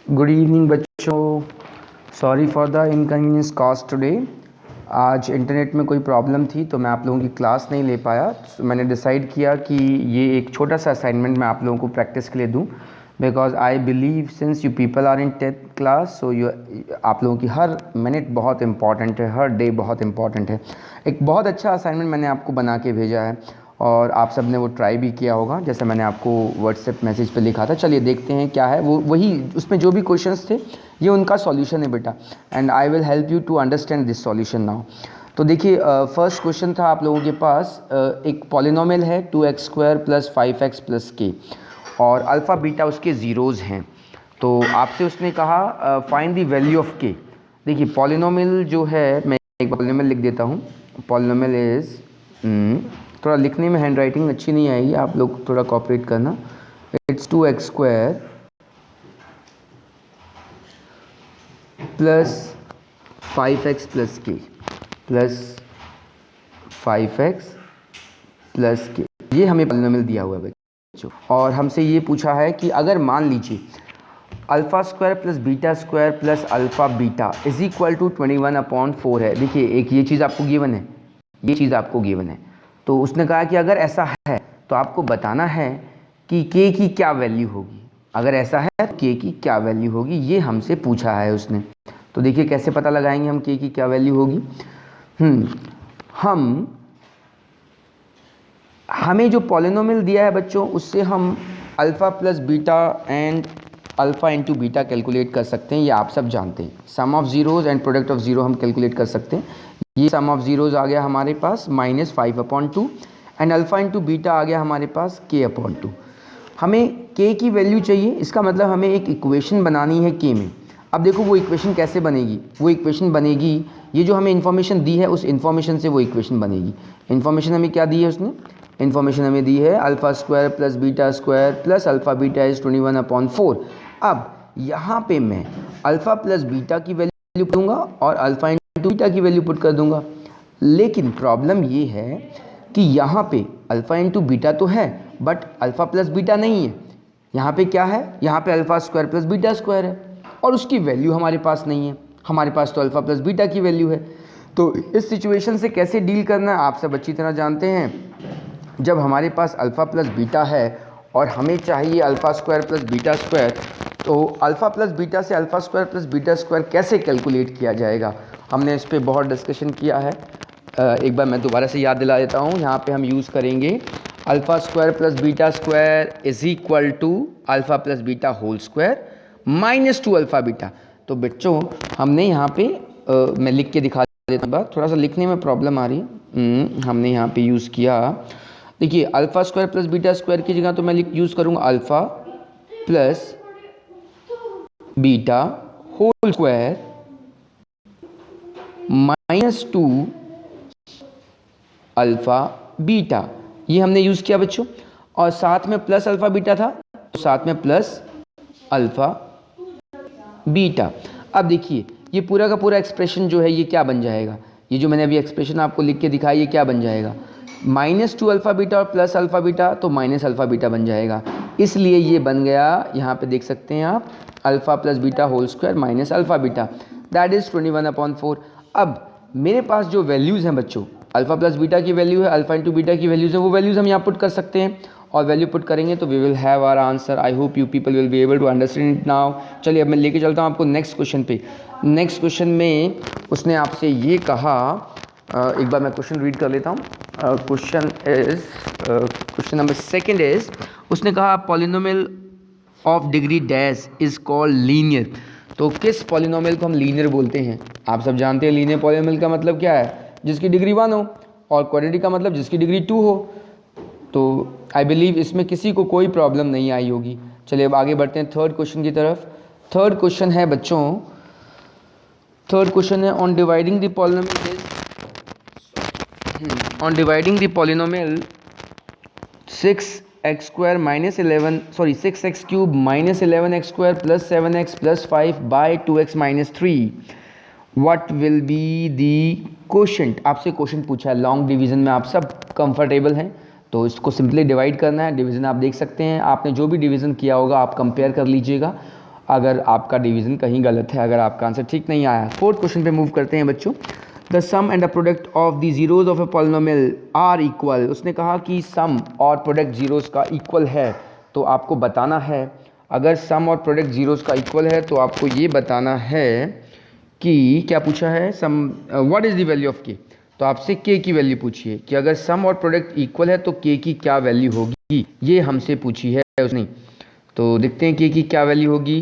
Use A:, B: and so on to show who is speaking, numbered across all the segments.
A: Good evening बच्चों। Sorry for the inconvenience cause today. आज internet में कोई प्रॉब्लम थी तो मैं आप लोगों की क्लास नहीं ले पाया। तो मैंने डिसाइड किया कि ये एक छोटा सा असाइनमेंट मैं आप लोगों को प्रैक्टिस के लिए दूं, because I believe since you people are in 10th class, so you आप लोगों की हर मिनट बहुत इंपॉर्टेंट है, हर डे बहुत इंपॉर्टेंट है। एक बहुत अच्छा असाइनमेंट मैंने आपको बना के भेजा है और आप सब ने वो ट्राई भी किया होगा, जैसे मैंने आपको व्हाट्सएप मैसेज पे लिखा था। चलिए देखते हैं क्या है वो। वही उसमें जो भी क्वेश्चंस थे ये उनका सॉल्यूशन है बेटा, and I will help you to understand this solution now. तो देखिए, फर्स्ट क्वेश्चन था आप लोगों के पास, एक पॉलिनोमियल है 2x² + 5x + k और अल्फ़ा बीटा उसके ज़ीरोज़ हैं। तो आपसे उसने कहा find the value of k। देखिए पॉलिनोमियल जो है, मैं एक पॉलिनोमियल लिख देता हूँ। पॉलिनोमियल इज़, थोड़ा लिखने में हैंड राइटिंग अच्छी नहीं आएगी, आप लोग थोड़ा कोऑपरेट करना। It's 2x² + 5x + k + 5x + k। ये हमें पॉलिनोमियल दिया हुआ है बच्चों, और हमसे ये पूछा है कि अगर मान लीजिए α² + β² + alpha beta is equal to 21/4 है। देखिए एक ये चीज़ आपको गिवन है, ये चीज़ आपको गिवन है। तो उसने कहा कि अगर ऐसा है तो आपको बताना है कि k की क्या वैल्यू होगी। अगर ऐसा है तो k की क्या वैल्यू होगी, ये हमसे पूछा है उसने। तो देखिए कैसे पता लगाएंगे हम k की क्या वैल्यू होगी। हमें जो पॉलिनोमियल दिया है बच्चों, उससे हम alpha + beta and alpha × beta calculate कर सकते हैं। ये आप सब जानते हैं। Sum of zeros and product of zero हम कैलकुलेट कर सकते हैं। ये सम ऑफ ज़ीरोज़ आ गया हमारे पास -5/2 एंड अल्फ़ा × बीटा आ गया हमारे पास k/2। हमें k की वैल्यू चाहिए, इसका मतलब हमें एक इक्वेशन बनानी है k में। अब देखो वो इक्वेशन कैसे बनेगी। वो इक्वेशन बनेगी, ये जो हमें इन्फॉर्मेशन दी है उस इन्फॉर्मेशन से वो इक्वेशन बनेगी। इन्फॉर्मेशन हमें क्या दी है उसने? इन्फॉर्मेशन हमें दी है α² + β² + अल्फ़ा बीटा इज़ 21/4। अब यहाँ पे मैं अल्फ़ा + बीटा की वैल्यू दूंगा और अल्फ़ा × बीटा की वैल्यू पुट कर दूंगा। लेकिन प्रॉब्लम ये है कि यहाँ पे अल्फ़ा × बीटा तो है बट अल्फ़ा + बीटा नहीं है। यहाँ पे क्या है? यहाँ पे α² + β² है और उसकी वैल्यू हमारे पास नहीं है। हमारे पास तो अल्फ़ा + बीटा की वैल्यू है। तो इस सिचुएशन से कैसे डील करना है आप सब अच्छी तरह जानते हैं। जब हमारे पास अल्फ़ा + बीटा है और हमें चाहिए α² + β², तो अल्फ़ा + बीटा से α² + β² कैसे कैलकुलेट किया जाएगा, हमने इस पर बहुत डिस्कशन किया है। एक बार मैं दोबारा से याद दिला देता हूँ। यहाँ पे हम यूज़ करेंगे α² + β² is equal to alpha + beta whole square -2 alpha beta. तो बच्चों हमने यहाँ पे मैं लिख के दिखा देता हूँ, थोड़ा सा लिखने में प्रॉब्लम आ रही है। हमने यहाँ पे यूज़ किया, देखिए α² + β² की जगह तो मैं यूज़ करूँगा alpha + beta whole square -2 alpha beta. ये हमने यूज़ किया बच्चों, और साथ में प्लस अल्फ़ा बीटा था तो साथ में प्लस अल्फ़ा बीटा। अब देखिए ये पूरा का पूरा एक्सप्रेशन जो है ये क्या बन जाएगा, ये जो मैंने अभी एक्सप्रेशन आपको लिख के दिखाई ये क्या बन जाएगा, -2 अल्फ़ा बीटा और प्लस अल्फ़ा बीटा, तो माइनस अल्फ़ा बीटा बन जाएगा। इसलिए ये बन गया, यहाँ पे देख सकते हैं आप, alpha + beta whole square minus alpha beta, that is 21/4। अब मेरे पास जो वैल्यूज़ हैं बच्चों, अल्फ़ा + बीटा की वैल्यू है, अल्फ़ा × बीटा की वैल्यूज़ है, वो वैल्यूज़ हम यहाँ पुट कर सकते हैं और वैल्यू पुट करेंगे तो we will have our answer. I hope you people will be able to understand it now. चलिए अब मैं लेके चलता हूँ आपको नेक्स्ट क्वेश्चन पे। नेक्स्ट क्वेश्चन में उसने आपसे ये कहा, एक बार मैं क्वेश्चन रीड कर लेता हूँ। क्वेश्चन नंबर 2 इज, उसने कहा polynomial of degree dash is called linear. तो किस पॉलिनोमियल को हम लीनियर बोलते हैं? आप सब जानते हैं लीनियर पॉलिनोमियल का मतलब क्या है, जिसकी डिग्री 1 हो, और क्वाड्रेटिक का मतलब जिसकी डिग्री 2 हो। तो आई बिलीव इसमें किसी को कोई प्रॉब्लम नहीं आई होगी। चलिए अब आगे बढ़ते हैं थर्ड क्वेश्चन की तरफ। थर्ड क्वेश्चन है बच्चों, थर्ड क्वेश्चन है on dividing the polynomial on dividing the polynomial 6x - 11 sorry 6x³ - 11x² + 7x + 5 by 2x - 3, what will be the quotient। आपसे क्वेश्चन पूछा है लॉन्ग डिवीजन में, आप सब कंफर्टेबल हैं तो इसको सिंपली डिवाइड करना है। डिवीजन आप देख सकते हैं, आपने जो भी डिवीजन किया होगा आप कंपेयर कर लीजिएगा। अगर आपका डिवीज़न कहीं गलत है, अगर आपका आंसर ठीक नहीं आया। फोर्थ क्वेश्चन पे मूव करते हैं बच्चों। The sum and the product of the zeros of a polynomial are equal. उसने कहा कि सम और प्रोडक्ट जीरोज का इक्वल है, तो आपको बताना है। अगर सम और प्रोडक्ट जीरोज का इक्वल है तो आपको ये बताना है कि क्या पूछा है, sum what is the value of K. तो आपसे के की वैल्यू पूछिए कि अगर सम और प्रोडक्ट इक्वल है तो के की क्या वैल्यू होगी, ये हमसे पूछी है उसने। तो देखते हैं के की क्या वैल्यू होगी।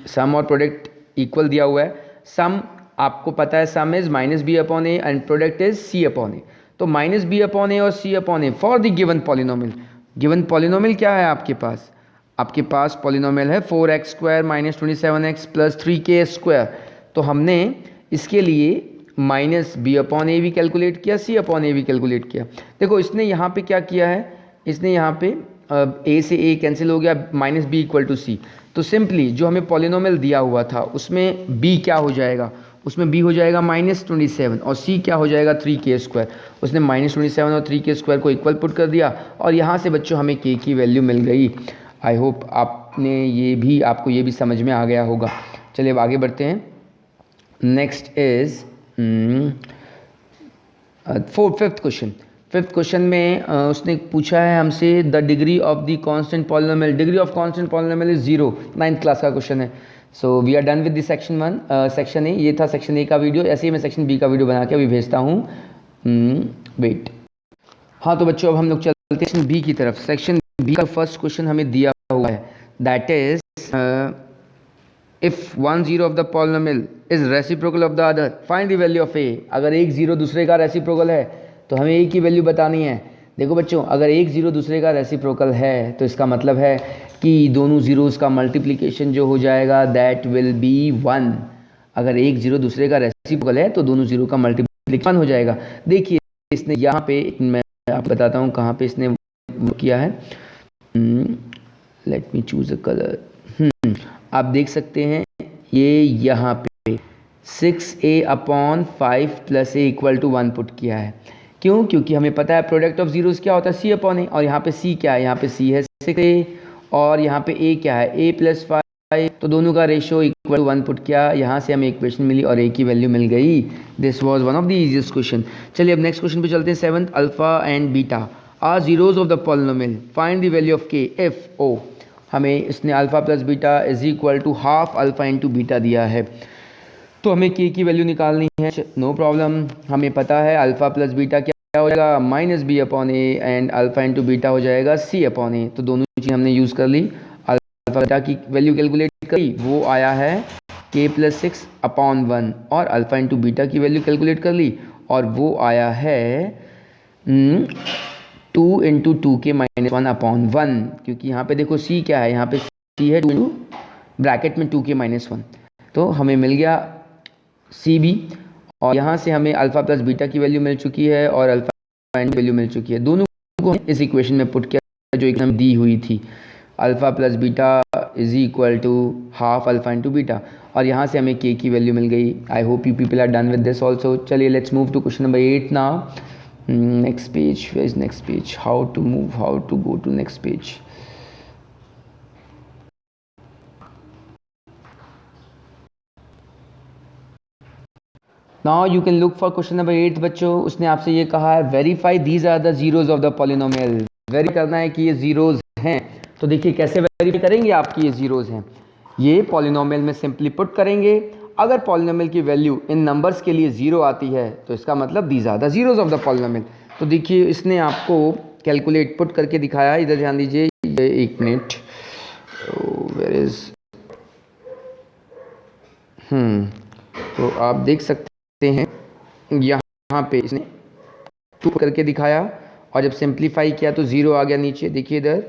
A: सम और प्रोडक्ट इक्वल दिया हुआ है। सम आपको पता है sum is minus B upon A and product is C upon A. तो माइनस बी अपॉन ए और C upon A for the given polynomial. Given polynomial क्या है आपके पास? आपके पास पॉलिनोमियल है 4x square minus 27x plus 3k square. तो हमने इसके लिए माइनस बी अपॉन ए भी कैलकुलेट किया, सी अपॉन ए भी कैलकुलेट किया। देखो इसने यहाँ पे क्या किया है, इसने यहाँ पे ए से ए कैंसिल हो गया, माइनस बी इक्वल टू सी। तो सिंपली जो हमें पॉलिनोमियल दिया हुआ था उसमें बी क्या हो जाएगा, उसमें बी हो जाएगा -27 और सी क्या हो जाएगा 3k स्क्वायर। उसने -27 और 3k स्क्वायर को इक्वल पुट कर दिया और यहाँ से बच्चों हमें के की वैल्यू मिल गई। आई होप आपको ये भी समझ में आ गया होगा। चलिए अब आगे बढ़ते हैं। नेक्स्ट इज फिफ्थ क्वेश्चन में उसने पूछा है हमसे the degree of the constant polynomial. Degree of constant polynomial is 0। 9th class का क्वेश्चन है। So we are done with the section 1। Section A ये था, सेक्शन ए का वीडियो। ऐसे ही मैं सेक्शन बी का वीडियो बना के अभी भेजता हूँ। वेट। हाँ तो बच्चों अब हम लोग चलते हैं सेक्शन बी की तरफ। सेक्शन बी का फर्स्ट क्वेश्चन हमें दिया हुआ है, that is if one zero of the polynomial is reciprocal of the other find the value of A. अगर एक जीरो दूसरे का रेसिप्रोकल है तो हमें ए की वैल्यू बतानी है। देखो बच्चों, अगर एक जीरो दूसरे का रेसिप्रोकल है तो इसका मतलब है कि दोनों जीरोस का मल्टीप्लिकेशन जो हो जाएगा दैट विल बी 1। अगर एक जीरो दूसरे का रेसिप्रोकल है तो दोनों जीरो का मल्टीप्लिकेशन 1 हो जाएगा। देखिए इसने यहाँ पे, मैं आपको बताता हूँ कहाँ पे इसने किया है। Let me choose a colour. आप देख सकते हैं ये यहाँ पे 6a upon 5 plus a equal to 1 put किया है। क्यों? क्योंकि हमें पता है प्रोडक्ट ऑफ जीरोस क्या होता है, सी अपॉन ए। और यहाँ पे सी क्या है, यहाँ पे सी है 6a और यहाँ पे ए क्या है, a प्लस 5। तो दोनों का रेशियो इक्वल टू 1 पुट किया, यहाँ से हमें इक्वेशन मिली और ए की वैल्यू मिल गई। This was one of the easiest question. चलिए अब नेक्स्ट क्वेश्चन पे चलते हैं। 7th alpha and beta are zeros of the polynomial find the value of k if o. हमें इसने alpha plus beta is equal to half alpha into beta दिया है, तो हमें के की वैल्यू निकालनी है। नो प्रॉब्लम, हमें पता है अल्फा प्लस बीटा क्या हो जाएगा, minus B upon A and alpha into beta हो जाएगा सी अपॉन ए। तो दोनों चीज़ हमने यूज़ कर ली। अल्फा बीटा की वैल्यू कैलकुलेट करी, वो आया है के प्लस 6 अपॉन 1 और अल्फा इंटू बीटा की वैल्यू कैलकुलेट कर ली और वो आया है 2 इंटू 2k माइनस 1 अपॉन 1। क्योंकि यहाँ पे देखो सी क्या है, यहाँ पे सी है 2 इंटू ब्रैकेट में 2k माइनस 1। तो हमें मिल गया सी बी और यहाँ से हमें अल्फा प्लस बीटा की वैल्यू मिल चुकी है और अल्फा की वैल्यू मिल चुकी है। दोनों को इस इक्वेशन में पुट किया जो एकदम दी हुई थी, alpha plus beta is equal to half alpha into beta और यहाँ से हमें के की वैल्यू मिल गई। I hope you people are done with this also. चलिए let's move to question number 8 now. Next page, where is next page? How to move, how to go to next page? Now you can look for question number 8 बच्चों। उसने आपसे ये कहा है verify these are the zeros of the polynomial. Verify करना है कि ये जीरोज हैं। तो देखिए कैसे वेरीफाई करेंगे आपकी ये जीरोज हैं। ये पॉलिनोमियल में सिंपली पुट करेंगे। अगर पॉलिनोमियल की वैल्यू इन नंबर्स के लिए 0 आती है तो इसका मतलब these are the zeros of the polynomial. तो देखिए इसने आपको कैलकुलेट पुट करके दिखाया। इधर ध्यान दीजिए, ये 1 मिनट, वेयर इज तो आप देख सकते हैं यहाँ पे इसने 2 करके दिखाया और जब सिंप्लीफाई किया तो 0 आ गया नीचे, देखिए इधर।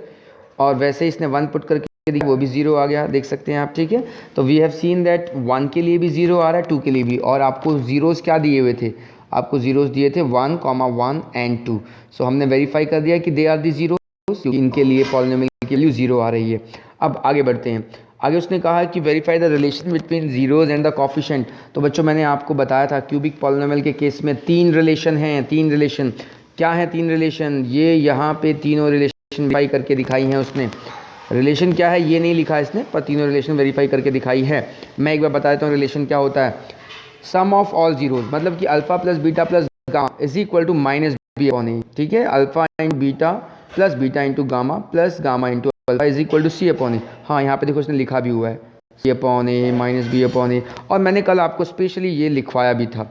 A: और वैसे इसने 1 पुट करके दिखाया, वो भी 0 आ गया, देख सकते हैं आप। ठीक है, तो वी हैव सीन दैट 1 के लिए भी 0 आ रहा है, 2 के लिए भी। और आपको जीरोस क्या दिए हुए थे, आपको जीरोस दिए थे 1, 1 एंड 2। सो हमने वेरीफाई कर दिया कि दे आर दी जीरोस, इनके लिए पॉलिनोमियल के लिए 0 आ रही है। अब आगे बढ़ते हैं। आगे उसने कहा कि verify the relation between zeros and the coefficient. तो बच्चों मैंने आपको बताया था क्यूबिक पॉलिनोमियल के केस में 3 रिलेशन हैं। 3 रिलेशन क्या है? 3 रिलेशन, ये यहाँ पे तीनों रिलेशन वेरीफाई करके दिखाई हैं उसने। रिलेशन क्या है ये नहीं लिखा है इसने, पर तीनों रिलेशन वेरीफाई करके दिखाई है। मैं एक बार बता देता हूँ रिलेशन क्या होता है। सम ऑफ ऑल जीरोज, मतलब कि alpha plus beta plus gamma is equal to minus B upon A, ठीक है। Alpha into beta plus beta into gamma plus gamma into alpha is equal to C upon A. हाँ, यहाँ पे देखो इसने लिखा भी हुआ है C upon A minus B upon A, और मैंने कल आपको स्पेशली ये लिखवाया भी था।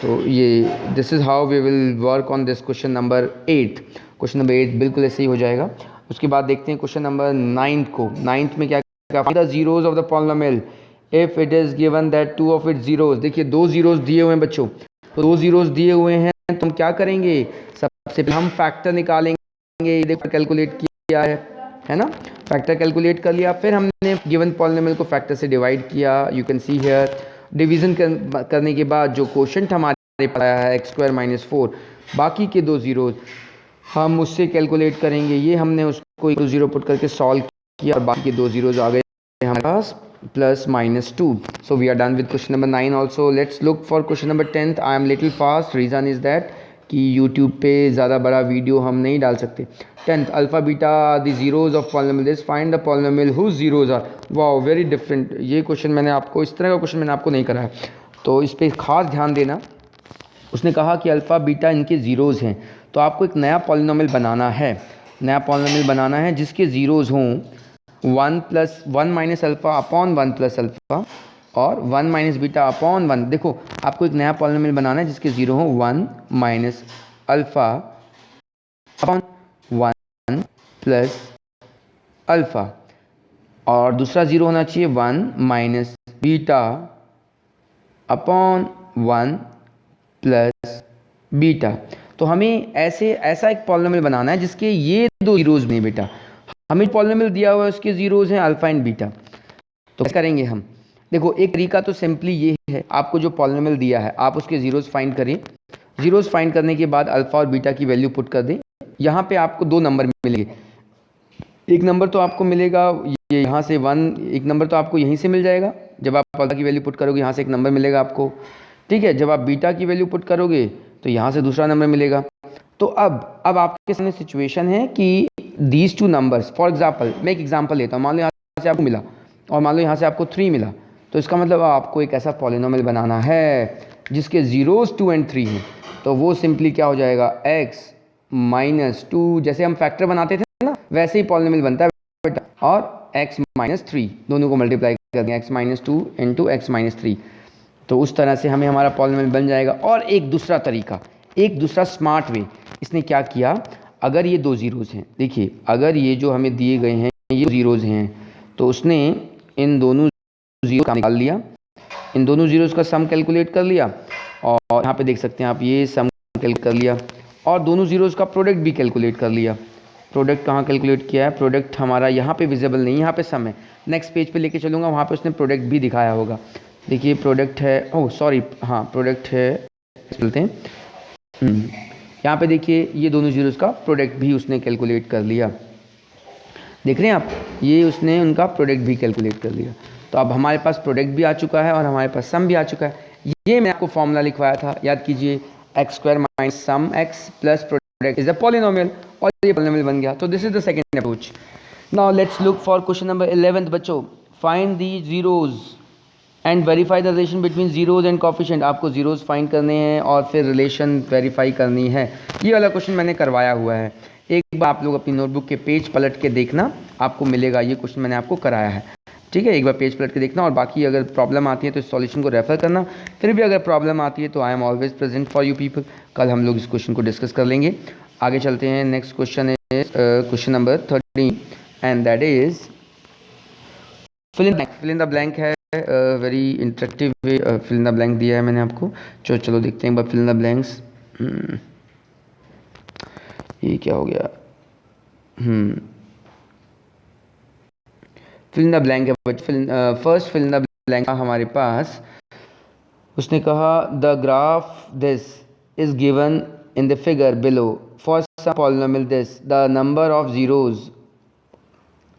A: तो ये this is how we will work on this question number 8। Question number 8 बिल्कुल ऐसे ही हो जाएगा। उसके बाद देखते हैं क्वेश्चन नंबर 9 को। 9th में क्या the zeros of the polynomial if it is given that two of it zeros. देखिए दो जीरोज दिए हुए हैं बच्चों, तो दो जीरोज दिए हुए हैं तो हम क्या करेंगे, सबसे पहले हम फैक्टर निकालेंगे। देखो कैलकुलेट किया है ना, फैक्टर कैलकुलेट कर लिया, फिर हमने गिवन पॉलिनोमियल को फैक्टर से डिवाइड किया। You can see here division करने के बाद जो क्वोशंट हमारे पास आया है x² - 4, बाकी के दो जीरोज हम उससे कैलकुलेट करेंगे। ये हमने उसको 0 पुट करके सॉल्व किया और बाकी के दो जीरोज आ गए हमारे पास +-2। So we are done with question number 9 also. Let's look for question number 10th. I am little fast. Reason is that कि YouTube पे ज़्यादा बड़ा वीडियो हम नहीं डाल सकते। 10th alpha beta the zeros of polynomial this find the polynomial whose zeros are. Wow very different. ये question मैंने आपको, इस तरह का क्वेश्चन मैंने आपको नहीं कराया, तो इस पर खास ध्यान देना। उसने कहा कि अल्फ़ा बीटा इनके ज़ीरोज़ हैं, तो आपको एक नया पॉलिनोमियल बनाना है। नया पॉलिनोमियल बनाना है जिसके ज़ीरोज़ हों 1 + 1 - अल्फ़ा अपॉन 1 + अल्फ़ा और 1 - बीटा अपॉन 1। देखो आपको एक नया पॉलिनोमियल बनाना है जिसके ज़ीरो हो 1 - अल्फ़ा अपॉन 1 + अल्फ़ा, और दूसरा ज़ीरो होना चाहिए 1 - बीटा अपॉन 1 + बीटा। तो हमें ऐसा एक पॉलिनोमियल बनाना है जिसके ये दो जीरोज़ नहीं बेटा। हमें पॉलिनोमियल दिया हुआ है उसके जीरोज़ हैं अल्फ़ा एंड बीटा, तो क्या करेंगे हम। देखो एक तरीका तो सिंपली ये है, आपको जो पॉलिनोमियल दिया है आप उसके जीरोज़ फाइंड करें। जीरोज़ फाइंड करने के बाद अल्फ़ा और बीटा की वैल्यू पुट कर दें। यहाँ पे आपको दो नंबर मिलेंगे। एक नंबर तो आपको मिलेगा ये यहाँ से 1, एक नंबर तो आपको यहीं से मिल जाएगा। जब आप अल्फ़ा की वैल्यू पुट करोगे यहाँ से एक नंबर मिलेगा आपको, ठीक है। जब आप बीटा की वैल्यू पुट करोगे तो यहाँ से दूसरा नंबर मिलेगा। तो अब आपके सामने सिचुएशन है कि these two numbers, for example मैं एक एग्जाम्पल लेता हूँ। मान लो यहाँ से आपको मिला और मान लो यहाँ से आपको 3 मिला, तो इसका मतलब आपको एक ऐसा पॉलिनोमियल बनाना है जिसके जीरोज़ 2 और 3 हैं। तो वो सिंपली क्या हो जाएगा, x - 2, जैसे हम फैक्टर बनाते थे ना वैसे ही पॉलिनोमियल बनता है बेटा, और x - 3 दोनों को मल्टीप्लाई कर देंगे, x - 2 × x - 3। तो उस तरह से हमें हमारा पॉलिनोमियल बन जाएगा। और एक दूसरा तरीका, एक दूसरा स्मार्ट वे, इसने क्या किया, अगर ये दो जीरोज़ हैं, देखिए अगर ये जो हमें दिए गए हैं ये जीरोज़ हैं, तो उसने इन दोनों जीरो का निकाल लिया, इन दोनों जीरोज़ का सम कैलकुलेट कर लिया, और यहाँ पे देख सकते हैं आप ये सम कैलकुलेट कर लिया, और दोनों जीरोज़ का प्रोडक्ट भी कैलकुलेट कर लिया। प्रोडक्ट कहाँ कैलकुलेट किया है, प्रोडक्ट हमारा यहाँ पे विजिबल नहीं, यहाँ पे सम है। नेक्स्ट पेज पे लेके चलूँगा, वहाँ पे उसने प्रोडक्ट भी दिखाया होगा। देखिए प्रोडक्ट है, ओह सॉरी, हाँ प्रोडक्ट है, चलते हैं। यहाँ पे देखिए ये दोनों जीरोज़ का प्रोडक्ट भी उसने कैलकुलेट कर लिया। देख रहे हैं आप, ये उसने उनका प्रोडक्ट भी कैलकुलेट कर लिया। तो अब हमारे पास प्रोडक्ट भी आ चुका है और हमारे पास सम भी आ चुका है। ये मैं आपको फॉर्मूला लिखवाया था, याद कीजिए, x² - sum x plus product is a polynomial, और ये पॉलिनोमियल बन गया। तो this is the second approach. Now let's look for question number 11th बच्चों। Find the zeros and verify the relation between zeros and coefficient. आपको zeros find करने हैं और फिर रिलेशन वेरीफाई करनी है। ये वाला क्वेश्चन मैंने करवाया हुआ है, एक बार आप लोग अपनी नोटबुक के पेज पलट के देखना, आपको मिलेगा। ये क्वेश्चन मैंने आपको कराया है, ठीक है। एक बार पेज पलट के देखना, और बाकी अगर प्रॉब्लम आती है तो इस सॉल्यूशन को रेफर करना। फिर भी अगर प्रॉब्लम आती है तो I am always present for you people. कल हम लोग इस क्वेश्चन को डिस्कस कर लेंगे। आगे चलते हैं। Next question is question number 13 and that is fill in the blank है। Very interactive way fill in the blank दिया है मैंने आपको। चलो देखते हैं एक बार फिल इन द ब्लैंक्स। ये क्या हो गया, फिल इन द ब्लैंक है but first fill in the blank हमारे पास। उसने कहा the graph this is given in the figure below for some polynomial this the number of zeros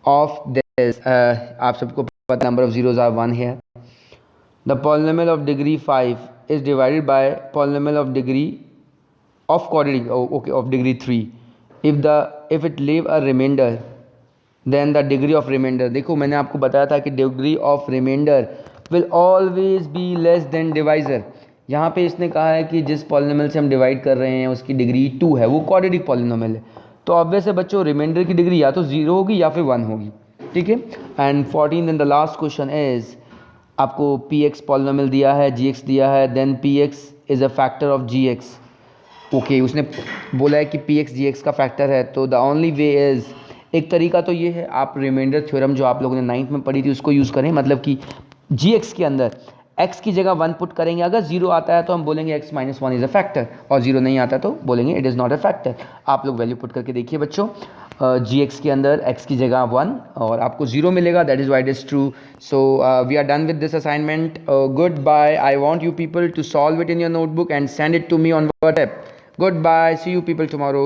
A: of this, आप सबको पता नंबर ऑफ जीरोज आर 1 है। The polynomial of degree 5 is divided by polynomial of degree of quadratic, okay, of degree 3 if it leave a remainder then the degree of remainder, देखो मैंने आपको बताया था कि degree of remainder will always be less than divisor. यहाँ पे इसने कहा है कि जिस पॉलिनोमियल से हम डिवाइड कर रहे हैं उसकी डिग्री 2 है, वो क्वाड्रेटिक पॉलिनोमियल है, तो ऑब्वियस है बच्चों रिमाइंडर की डिग्री या तो 0 होगी या फिर 1 होगी, ठीक है। And 14 in the last question is, आपको पी एक्स पॉलिनोमियल दिया है, जी एक्स दिया है, then p x is a factor of g x. Okay, उसने बोला है कि पी एक्स जी एक्स का फैक्टर है, तो द ओनली वे इज़, एक तरीका तो ये है आप रिमाइंडर थ्योरम जो आप लोगों ने 9th में पढ़ी थी उसको यूज़ करें, मतलब कि जी एक्स के अंदर x की जगह 1 पुट करेंगे, अगर 0 आता है तो हम बोलेंगे x minus 1 is a factor, और 0 नहीं आता तो बोलेंगे it is not a factor. आप लोग वैल्यू पुट करके देखिए बच्चों, जी एक्स के अंदर x की जगह 1 और आपको 0 मिलेगा, that is why it is true. So we are done with this assignment, good bye. I want you people to solve it in your notebook and send it to me on WhatsApp. Goodbye. See you people tomorrow.